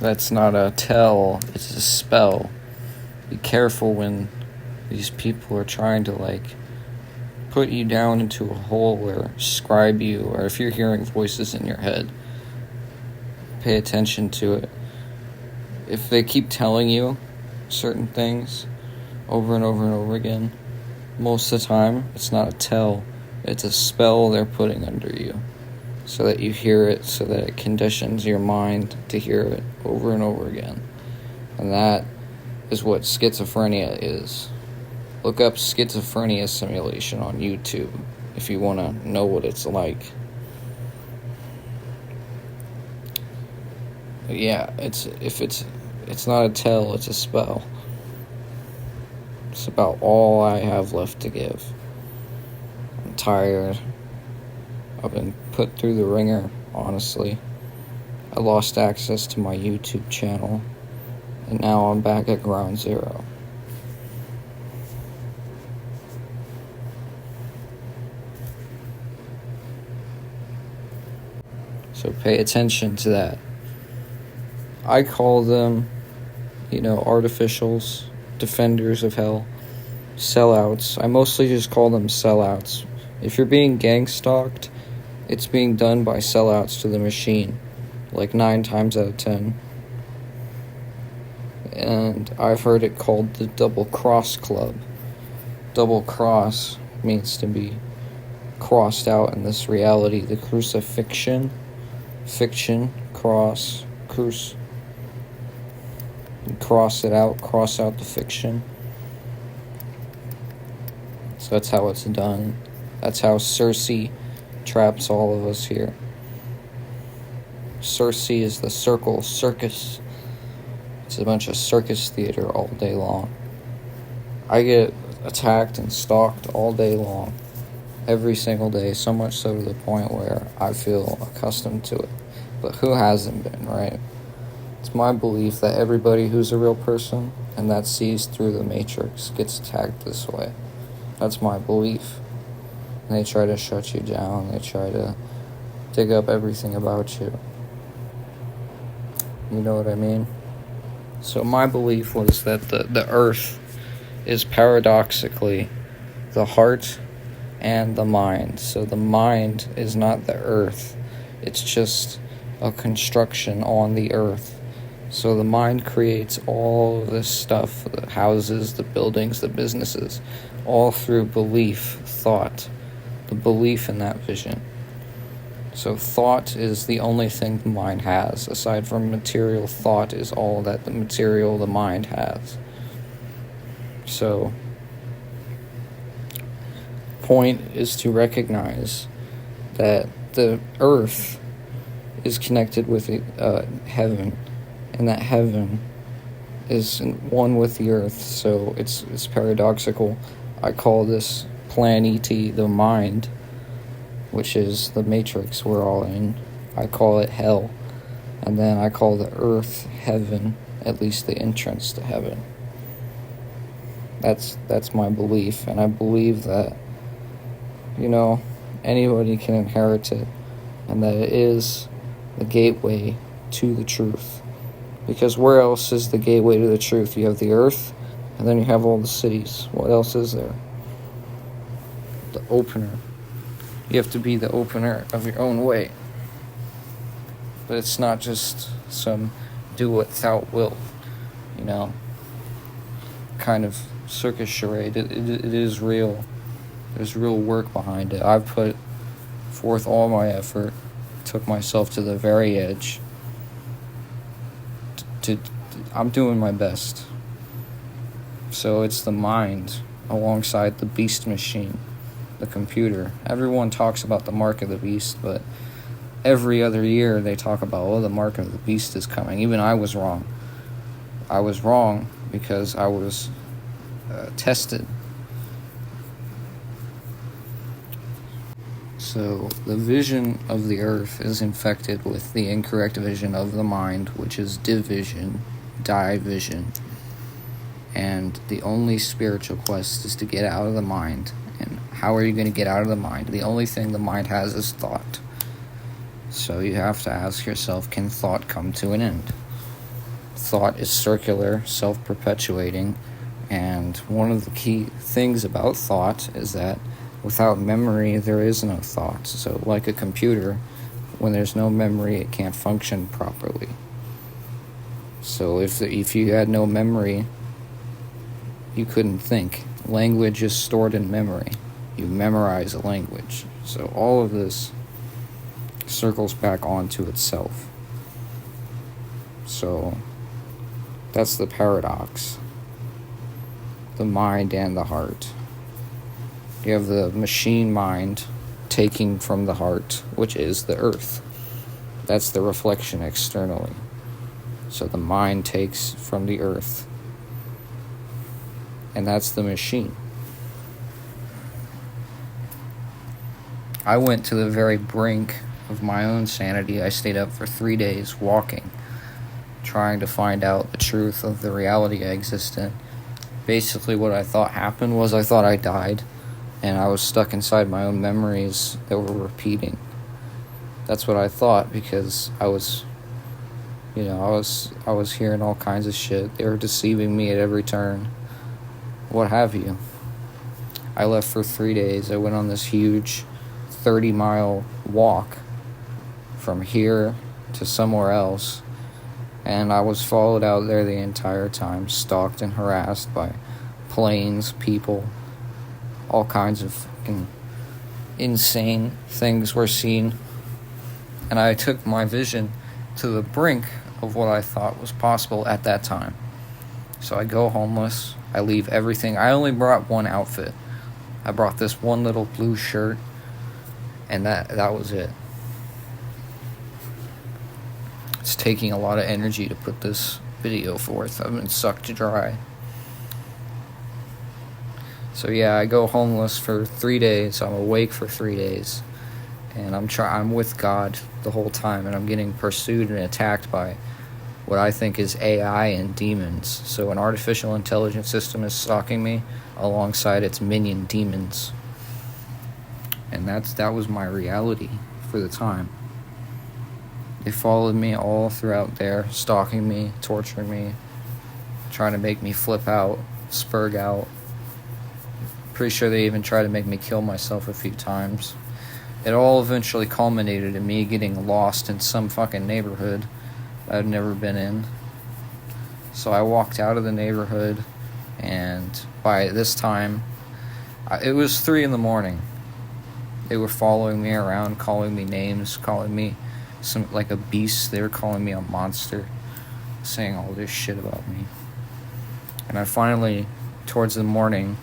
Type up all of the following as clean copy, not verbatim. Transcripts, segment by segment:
That's not a tell, it's a spell. Be careful when these people are trying to, put you down into a hole or scribe you, or if you're hearing voices in your head, pay attention to it. If they keep telling you certain things over and over and over again, most of the time, it's not a tell, it's a spell they're putting under you, so that you hear it, so that it conditions your mind to hear it over and over again. And that is what schizophrenia is. Look up schizophrenia simulation on YouTube if you want to know what it's like. But yeah, it's not a tell, it's a spell. It's about all I have left to give. I'm tired. I've been put through the ringer, honestly. I lost access to my YouTube channel, and now I'm back at ground zero. So pay attention to that. I call them, artificials, defenders of hell, sellouts. I mostly just call them sellouts. If you're being gang stalked, it's being done by sellouts to the machine, 9 times out of 10. And I've heard it called the Double Cross Club. Double cross means to be crossed out in this reality. The crucifixion, fiction, cross, cruce. Cross it out, cross out the fiction. So that's how it's done. That's how Circe traps all of us here. Circe is the circus. It's a bunch of circus theater all day long. I get attacked and stalked all day long. Every single day, so much so to the point where I feel accustomed to it. But who hasn't been, right? It's my belief that everybody who's a real person and that sees through the matrix gets attacked this way. That's my belief. And they try to shut you down. They try to dig up everything about you. You know what I mean? So my belief was that the earth is paradoxically the heart and the mind. So the mind is not the earth. It's just a construction on the earth. So the mind creates all of this stuff, the houses, the buildings, the businesses, all through belief, thought, the belief in that vision. So thought is the only thing the mind has. Aside from material, thought is all that the mind has. So, point is to recognize that the earth is connected with heaven, and that heaven is one with the earth. So it's paradoxical. I call this planety the mind, which is the matrix we're all in. I call it hell. And then I call the earth heaven, at least the entrance to heaven. That's my belief, and I believe that, anybody can inherit it, and that it is the gateway to the truth. Because where else is the gateway to the truth? You have the earth, and then you have all the cities. What else is there? The opener. You have to be the opener of your own way. But it's not just some do without will, kind of circus charade. It is real. There's real work behind it. I've put forth all my effort, took myself to the very edge. I'm doing my best. So it's the mind alongside the beast machine, the computer. Everyone talks about the mark of the beast, but every other year they talk about, the mark of the beast is coming. Even I was wrong. I was wrong because I was tested. So the vision of the earth is infected with the incorrect vision of the mind, which is division. And the only spiritual quest is to get out of the mind. And how are you going to get out of the mind? The only thing the mind has is thought. So you have to ask yourself, can thought come to an end? thought is circular, self-perpetuating, and one of the key things about thought is that without memory, there is no thought. So like a computer, when there's no memory, it can't function properly. So if you had no memory, you couldn't think. Language is stored in memory. You memorize a language. So all of this circles back onto itself. So that's the paradox. The mind and the heart. You have the machine mind taking from the heart, which is the earth. That's the reflection externally. So the mind takes from the earth, and that's the machine. I went to the very brink of my own sanity. I stayed up for 3 days walking, trying to find out the truth of the reality I exist in. Basically what I thought happened was I thought I died, and I was stuck inside my own memories that were repeating. That's what I thought, because I was hearing all kinds of shit. They were deceiving me at every turn. What have you. I left for 3 days. I went on this huge 30-mile walk from here to somewhere else, and I was followed out there the entire time, stalked and harassed by planes, people. All kinds of fucking insane things were seen. And I took my vision to the brink of what I thought was possible at that time. So I go homeless. I leave everything. I only brought one outfit. I brought this one little blue shirt, and that was it. It's taking a lot of energy to put this video forth. I've been sucked dry. So yeah, I go homeless for 3 days. I'm awake for 3 days, and I'm with God the whole time, and I'm getting pursued and attacked by what I think is AI and demons. So an artificial intelligence system is stalking me alongside its minion demons, and that was my reality for the time. They followed me all throughout there, stalking me, torturing me, trying to make me flip out, spurg out. Pretty sure they even tried to make me kill myself a few times. It all eventually culminated in me getting lost in some fucking neighborhood I'd never been in. So I walked out of the neighborhood, and by this time, it was 3 a.m. They were following me around, calling me names, calling me like a beast. They were calling me a monster, saying all this shit about me. And I finally, towards the morning,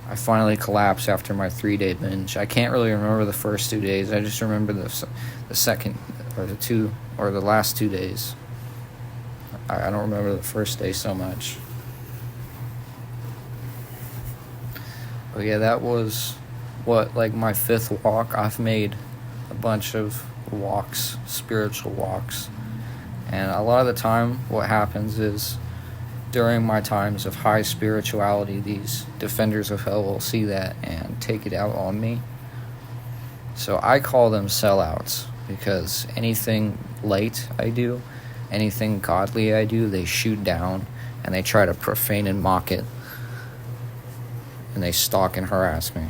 I finally collapsed after my 3-day binge. I can't really remember the first 2 days. I just remember the second or the last 2 days. I don't remember the first day so much. But yeah, that was my 5th walk. I've made a bunch of walks, spiritual walks. And a lot of the time what happens is, during my times of high spirituality, these defenders of hell will see that and take it out on me. So I call them sellouts, because anything light I do, anything godly I do, they shoot down, and they try to profane and mock it, and they stalk and harass me.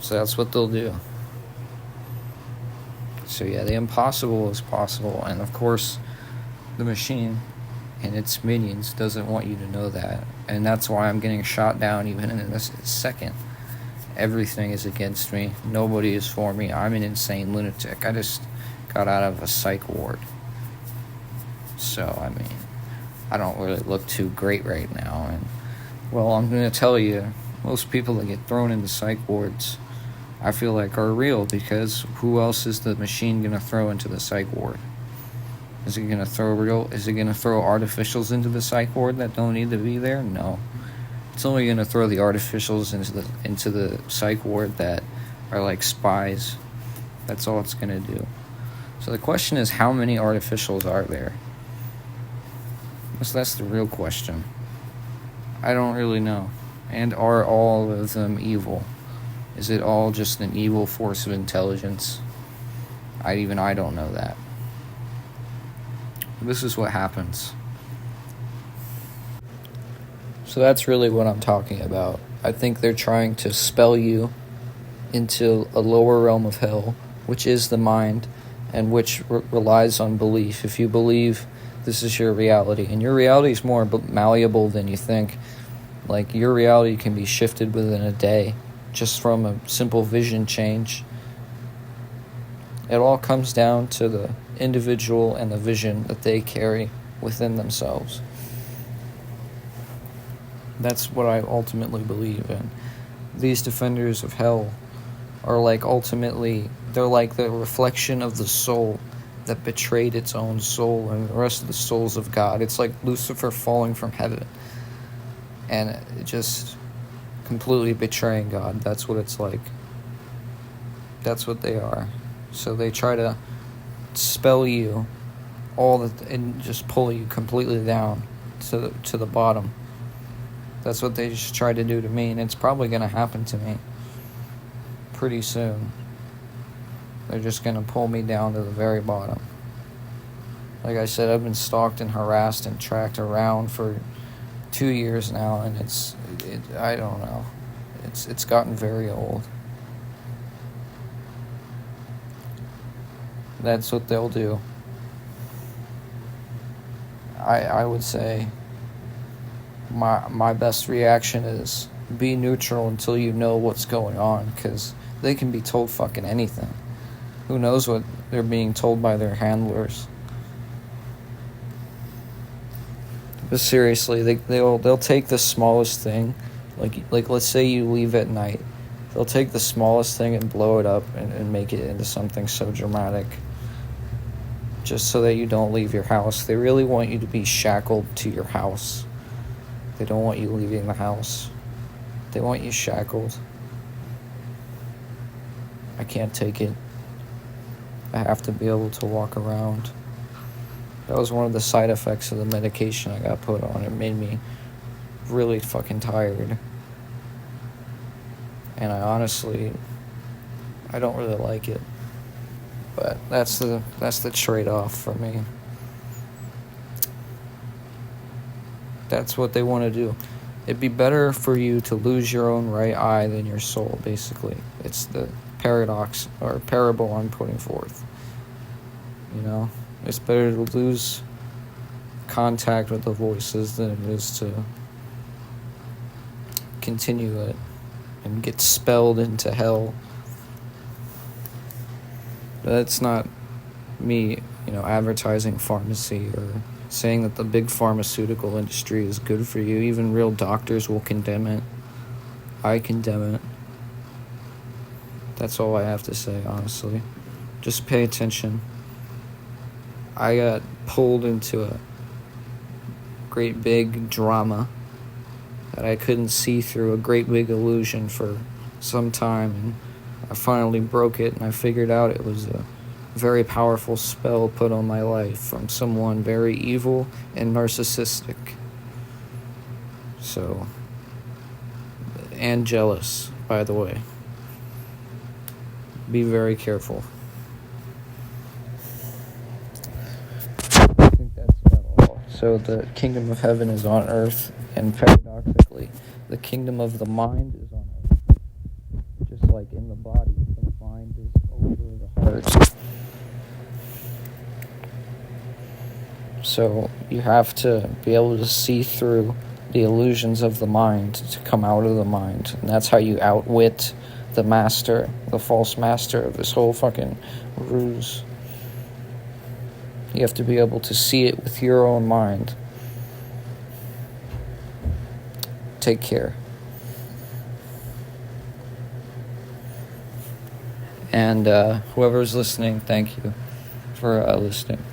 So that's what they'll do. So yeah, the impossible is possible, and of course, the machine and its minions doesn't want you to know that, and that's why I'm getting shot down even in this second. Everything is against me. Nobody is for me. I'm an insane lunatic. I just got out of a psych ward. So, I mean, I don't really look too great right now, and, well, I'm going to tell you, most people that get thrown into psych wards, I feel like are real, because who else is the machine going to throw into the psych ward? Is it going to throw artificials into the psych ward that don't need to be there? No. It's only going to throw the artificials into the psych ward that are like spies. That's all it's going to do. So the question is, how many artificials are there? So that's the real question. I don't really know. And are all of them evil? Is it all just an evil force of intelligence? I don't know that. this is what happens. So that's really what I'm talking about. I think they're trying to spell you into a lower realm of hell, which is the mind, and which relies on belief. If you believe this is your reality, and your reality is more malleable than you think. Like, your reality can be shifted within a day just from a simple vision change. It all comes down to the individual and the vision that they carry within themselves. That's what I ultimately believe in. These defenders of hell are they're like the reflection of the soul that betrayed its own soul and the rest of the souls of God. It's like Lucifer falling from heaven and just completely betraying God. That's what it's like. That's what they are. So they try to spell you and just pull you completely down to the bottom. That's what they just tried to do to me, and it's probably going to happen to me pretty soon. They're just going to pull me down to the very bottom. Like I said, I've been stalked and harassed and tracked around for 2 years now, and I don't know. It's gotten very old. That's what they'll do. I would say my best reaction is be neutral until you know what's going on, because they can be told fucking anything. Who knows what they're being told by their handlers? But seriously, they'll take the smallest thing, like let's say you leave at night. They'll take the smallest thing and blow it up and make it into something so dramatic, just so that you don't leave your house. They really want you to be shackled to your house. They don't want you leaving the house. They want you shackled. I can't take it. I have to be able to walk around. That was one of the side effects of the medication I got put on. It made me really fucking tired. And I don't really like it. But that's the trade-off for me. That's what they want to do. It'd be better for you to lose your own right eye than your soul, basically. It's the paradox or parable I'm putting forth. You know? It's better to lose contact with the voices than it is to continue it and get spelled into hell. That's not me, advertising pharmacy or saying that the big pharmaceutical industry is good for you. Even real doctors will condemn it. I condemn it. That's all I have to say, honestly. Just pay attention. I got pulled into a great big drama that I couldn't see through, a great big illusion for some time, and I finally broke it, and I figured out it was a very powerful spell put on my life from someone very evil and narcissistic. So, and jealous, by the way. Be very careful. I think that's about all. So the kingdom of heaven is on earth, and paradoxically, the kingdom of the mind is on earth. Just like in the body, the mind is over the heart. So you have to be able to see through the illusions of the mind to come out of the mind. And that's how you outwit the master, the false master of this whole fucking ruse. You have to be able to see it with your own mind. Take care. And whoever's listening, thank you for listening.